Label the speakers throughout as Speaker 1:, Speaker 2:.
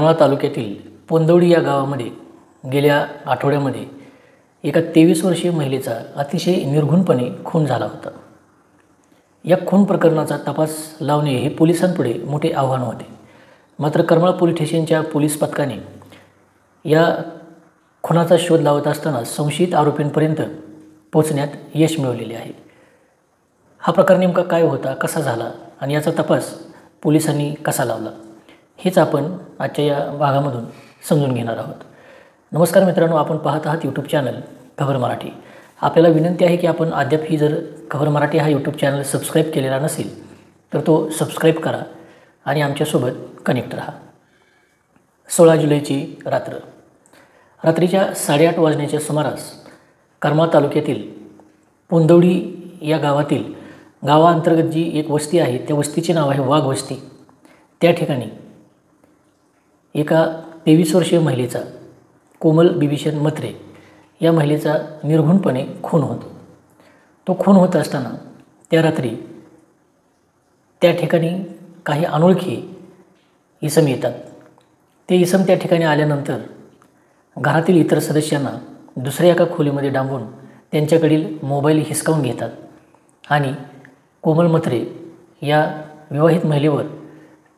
Speaker 1: करमाळा तालुक्यातील पोंदवडी या गावामध्ये गेल्या आठवड्यामध्ये एका 23 वर्षीय महिलेचा अतिशय निर्घृणपणे खून झाला होता। या खून प्रकरणाचा तपास लावणे हे पोलिसांपुढे मोठे आव्हान होते। मात्र करमाळा पोलीस स्टेशनच्या पोलीस पथकाने या खुनाचा शोध लावत असताना संशयित आरोपींपर्यंत पोहोचण्यात यश मिळवलेले आहे। हा प्रकार नेमका काय होता, कसा झाला आणि याचा तपास पोलिसांनी कसा लावला हेच आपण आजच्या या भागामधून समजून घेणार आहोत। नमस्कार मित्रांनो, आपण पाहत आहात यूट्यूब चॅनल खबर मराठी। आपल्याला विनंती आहे की आपण अद्यापही जर खबर मराठी हा यूट्यूब चॅनल सबस्क्राईब केलेला नसेल तर तो सबस्क्राईब करा आणि आमच्यासोबत कनेक्ट राहा। 16 जुलैची रात्रीच्या 8:30 वाजण्याच्या सुमारास करमाळा तालुक्यातील पोंदवडी या गावातील गावाअंतर्गत जी एक वस्ती आहे त्या वस्तीचे नाव आहे वाघ वस्ती। त्या ठिकाणी एका 23 वर्षीय महिलेचा कोमल बिभीषण म्हात्रे या महिलेचा निर्घृणपणे खून होतो। तो खून होत असताना त्या रात्री त्या ठिकाणी काही अनोळखी इसम येतात। ते इसम त्या ठिकाणी आल्यानंतर घरातील इतर सदस्यांना दुसऱ्या एका खोलीमध्ये डांबून त्यांच्याकडील मोबाईल हिसकावून घेतात आणि कोमल म्हात्रे या विवाहित महिलेवर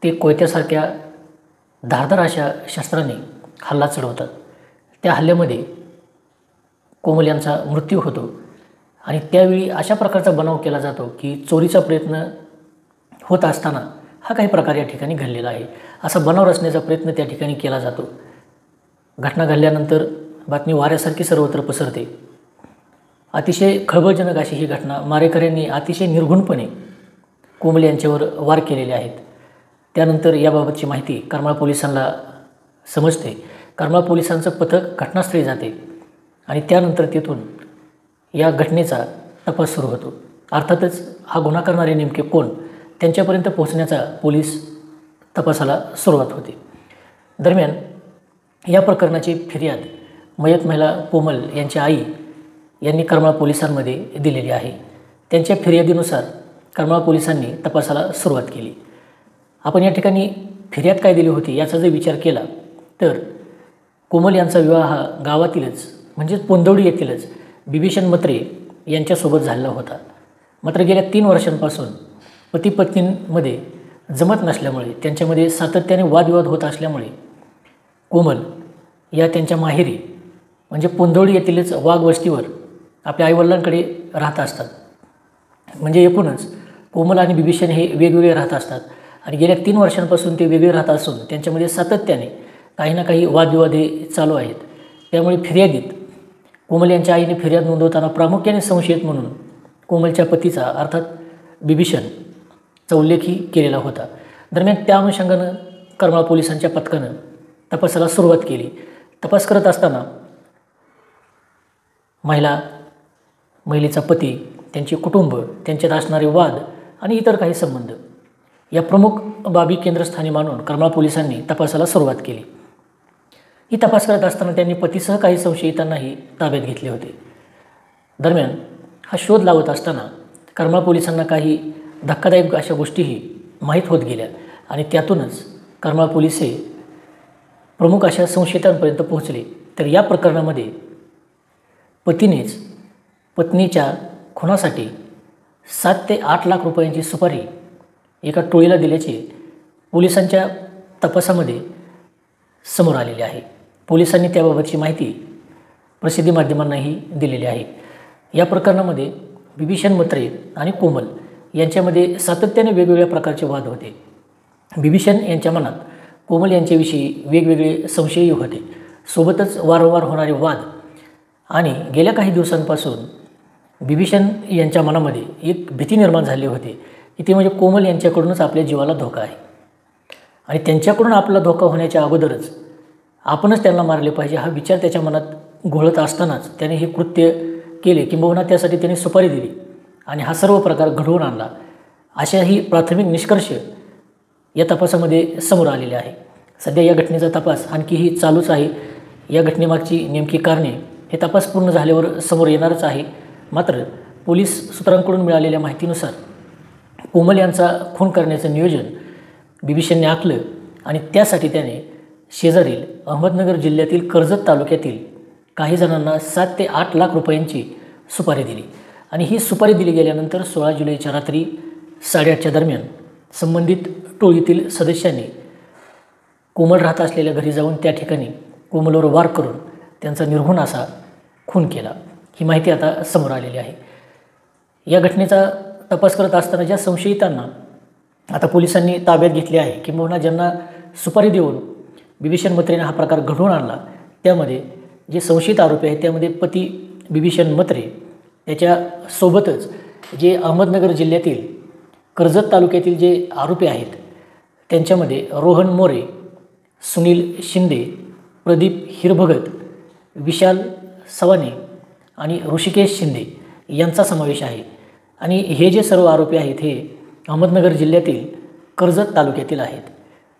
Speaker 1: ते कोयत्यासारख्या धारदार अशा शस्त्राने हल्ला चढवतात। त्या हल्ल्यामध्ये कोमल यांचा मृत्यू होतो आणि त्यावेळी अशा प्रकारचा बनाव केला जातो की चोरीचा प्रयत्न होत असताना हा काही प्रकार या ठिकाणी घडलेला आहे असा बनाव रचण्याचा प्रयत्न त्या ठिकाणी केला जातो। घटना घडल्यानंतर बातमी वाऱ्यासारखी सर्वत्र पसरते। अतिशय खळबळजनक अशी ही घटना, मारेकऱ्यांनी अतिशय निर्घृणपणे कोमल यांच्यावर वार केलेले आहेत। त्यानंतर याबाबतची माहिती करमाळा पोलिसांना समजते। करमाळा पोलिसांचं पथक घटनास्थळी जाते आणि त्यानंतर तेथून या घटनेचा तपास सुरू होतो। अर्थातच हा गुन्हा करणारे नेमके कोण त्यांच्यापर्यंत पोहोचण्याचा पोलीस तपासाला सुरुवात होते। दरम्यान या प्रकरणाची फिर्याद मयत महिला कोमल यांच्या आई यांनी करमाळा पोलिसांमध्ये दिलेली आहे। त्यांच्या फिर्यादीनुसार करमाळा पोलिसांनी तपासाला सुरुवात केली। आपण या ठिकाणी फिर्याद काय दिली होती याचा जर विचार केला तर कोमल यांचा विवाह हा गावातीलच म्हणजेच पोंदवडी येथीलच बिभीषण म्हात्रे यांच्यासोबत झालेला होता। मात्र गेल्या 3 वर्षांपासून पती पत्नींमध्ये जमत नसल्यामुळे, त्यांच्यामध्ये सातत्याने वादविवाद होत असल्यामुळे कोमल या त्यांच्या माहेरी म्हणजे पोंदवडी येथीलच वाघ वस्तीवर आपल्या आईवडिलांकडे राहत असतात। म्हणजे एकूणच कोमल आणि बिभीषण हे वेगवेगळे राहत असतात आणि गेल्या 3 वर्षांपासून ते वेगळे राहत असून त्यांच्यामध्ये सातत्याने काही ना काही वादविवाद हे चालू आहेत। त्यामुळे फिर्यादीत कोमल यांच्या आईने फिर्याद नोंदवताना प्रामुख्याने संशयित म्हणून कोमलच्या पतीचा अर्थात बिभीषणचा उल्लेखही केलेला होता। दरम्यान त्या अनुषंगानं करमाळा पोलिसांच्या पथकानं तपासाला सुरुवात केली। तपास करत असताना महिलेचा पती, त्यांचे कुटुंब, त्यांच्यात असणारे वाद आणि इतर काही संबंध या प्रमुख बाबी केंद्रस्थानी मानून करमाळा पोलिसांनी तपासाला सुरुवात केली। ही तपास करत असताना त्यांनी पतीसह काही संशयितांनाही ताब्यात घेतले होते। दरम्यान हा शोध लावत असताना करमाळा पोलिसांना काही धक्कादायक अशा गोष्टीही माहीत होत गेल्या आणि त्यातूनच करमाळा पोलीस हे प्रमुख अशा संशयितांपर्यंत पोहोचले। तर या प्रकरणामध्ये पतीनेच पत्नीच्या खुनासाठी 7 ते 8 लाख रुपयांची सुपारी एका टोळीला दिल्याचे पोलिसांच्या तपासामध्ये समोर आलेले आहे। पोलिसांनी त्याबाबतची माहिती प्रसिद्धी माध्यमांनाही दिलेली आहे। या प्रकरणामध्ये बिभीषण म्हात्रे आणि कोमल यांच्यामध्ये सातत्याने वेगवेगळ्या प्रकारचे वाद होते। बिभीषण यांच्या मनात कोमल यांच्याविषयी वेगवेगळे संशयही होते, सोबतच वारंवार होणारे वाद आणि गेल्या काही दिवसांपासून बिभीषण यांच्या मनामध्ये एक भीती निर्माण झाली होती की ती म्हणजे कोमल यांच्याकडूनच आपल्या जीवाला धोका आहे आणि त्यांच्याकडून आपला धोका होण्याच्या अगोदरच आपणच त्यांना मारले पाहिजे हा विचार त्याच्या मनात घोळत असतानाच त्याने हे कृत्य केले, किंबहुना त्यासाठी त्याने सुपारी दिली आणि हा सर्व प्रकार घडवून आणला अशाही प्राथमिक निष्कर्ष या तपासामध्ये समोर आलेले आहे। सध्या या घटनेचा तपास आणखीही चालूच आहे। या घटनेमागची नेमकी कारणे हे तपास पूर्ण झाल्यावर समोर येणारच आहे। मात्र पोलीस सूत्रांकडून मिळालेल्या माहितीनुसार कोमल यांचा खून करण्याचं नियोजन बिभीषणने आखलं आणि त्यासाठी त्याने शेजारील अहमदनगर जिल्ह्यातील कर्जत तालुक्यातील काही जणांना 7 ते 8 लाख रुपयांची सुपारी दिली आणि ही सुपारी दिली गेल्यानंतर 16 जुलैच्या रात्री 8:30च्या दरम्यान संबंधित टोळीतील सदस्यांनी कोमल राहत असलेल्या घरी जाऊन त्या ठिकाणी कोमलवर वार करून त्यांचा निर्घृण असा खून केला। ही माहिती आता समोर आलेली आहे। या घटनेचा तपास करत असताना ज्या संशयितांना आता पोलिसांनी ताब्यात घेतले आहे किंवा ज्यांना सुपारी देऊन बिभीषण म्हात्रेने हा प्रकार घडवून आणला, त्यामध्ये जे संशयित आरोपी आहेत त्यामध्ये पती बिभीषण म्हात्रे, त्याच्यासोबतच जे अहमदनगर जिल्ह्यातील कर्जत तालुक्यातील जे आरोपी आहेत त्यांच्यामध्ये रोहन मोरे, सुनील शिंदे, प्रदीप हिरभगत, विशाल सवाने आणि ऋषिकेश शिंदे यांचा समावेश आहे। आणि हे जे सर्व आरोपी आहेत हे अहमदनगर जिल्ह्यातील कर्जत तालुक्यातील आहेत।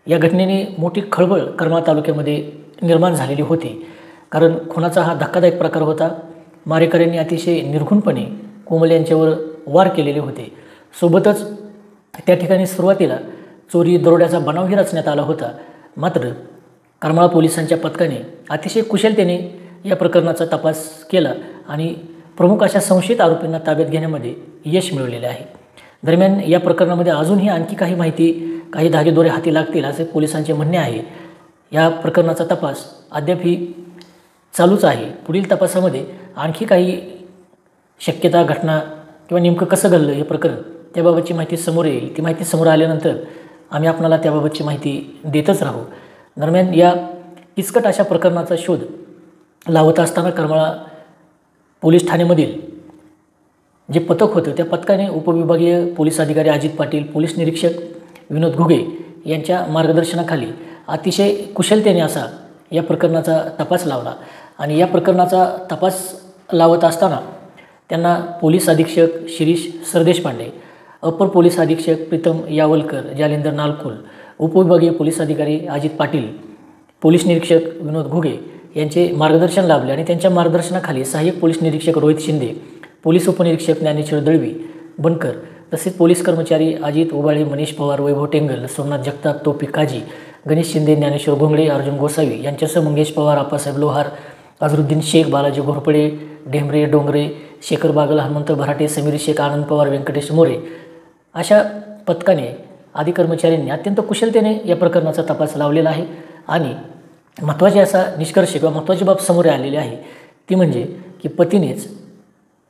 Speaker 1: या घटनेने मोठी खळबळ करमाळा तालुक्यामध्ये निर्माण झालेली होती, कारण खुनाचा हा धक्कादायक प्रकार होता। मारेकऱ्यांनी अतिशय निर्घृणपणे कोमल यांच्यावर वार केलेले होते। सोबतच त्या ठिकाणी सुरुवातीला चोरी दरोड्याचा बनावही रचण्यात आला होता, मात्र करमाळा पोलिसांच्या पथकाने अतिशय कुशलतेने या प्रकरणाचा तपास केला आणि प्रमुख अशा संशयित आरोपींना ताब्यात घेण्यामध्ये यश मिळवलेले आहे। दरम्यान या प्रकरणामध्ये अजूनही आणखी काही माहिती, काही धागेदोरे हाती लागतील असे पोलिसांचे म्हणणे आहे। या प्रकरणाचा तपास अद्यापही चालूच आहे। पुढील तपासामध्ये आणखी काही शक्यता, घटना किंवा नेमकं कसं घडलं हे प्रकरण त्याबाबतची माहिती समोर येईल। ती माहिती समोर आल्यानंतर आम्ही आपणाला त्याबाबतची माहिती देतच राहू। दरम्यान या किचकट अशा प्रकरणाचा शोध लावत असताना करमाळा पोलीस ठाण्यामधील जे पथक होतं त्या पथकाने उपविभागीय पोलीस अधिकारी अजित पाटील, पोलीस निरीक्षक विनोद घुगे यांच्या मार्गदर्शनाखाली अतिशय कुशलतेने असा या प्रकरणाचा तपास लावला आणि या प्रकरणाचा तपास लावत असताना त्यांना पोलीस अधीक्षक शिरीष सरदेशपांडे, अपर पोलीस अधीक्षक प्रीतम यावलकर, जालिंदर नालकुल, उपविभागीय पोलीस अधिकारी अजित पाटील, पोलीस निरीक्षक विनोद घुगे यांचे मार्गदर्शन लाभले आणि त्यांच्या मार्गदर्शनाखाली सहाय्यक पोलीस निरीक्षक रोहित शिंदे, पोलीस उपनिरीक्षक ज्ञानेश्वर दळवी बनकर, तसेच पोलीस कर्मचारी अजित उबाळे, मनीष पवार, वैभव टेंगल, सोमनाथ जगताप, तौफिक काजी, गणेश शिंदे, ज्ञानेश्वर घोंगडे, अर्जुन गोसावी यांच्यासह मंगेश पवार, आप्पासाहेब लोहार, अझरुद्दीन शेख, बालाजी घोरपडे, ढेमरे डोंगरे, शेखर बागल, हनुमंत भराटे, समीर शेख, आनंद पवार, व्यंकटेश मोरे अशा पथकाने आदी कर्मचाऱ्यांनी अत्यंत कुशलतेने या प्रकरणाचा तपास लावलेला आहे। आणि महत्त्वाचे असा निष्कर्ष किंवा महत्त्वाची बाब समोर आलेली आहे ती म्हणजे की पतीनेच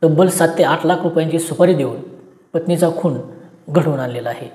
Speaker 1: तब्बल 7 ते 8 लाख रुपयांची सुपारी देऊन पत्नीचा खून घडवून आणलेला आहे।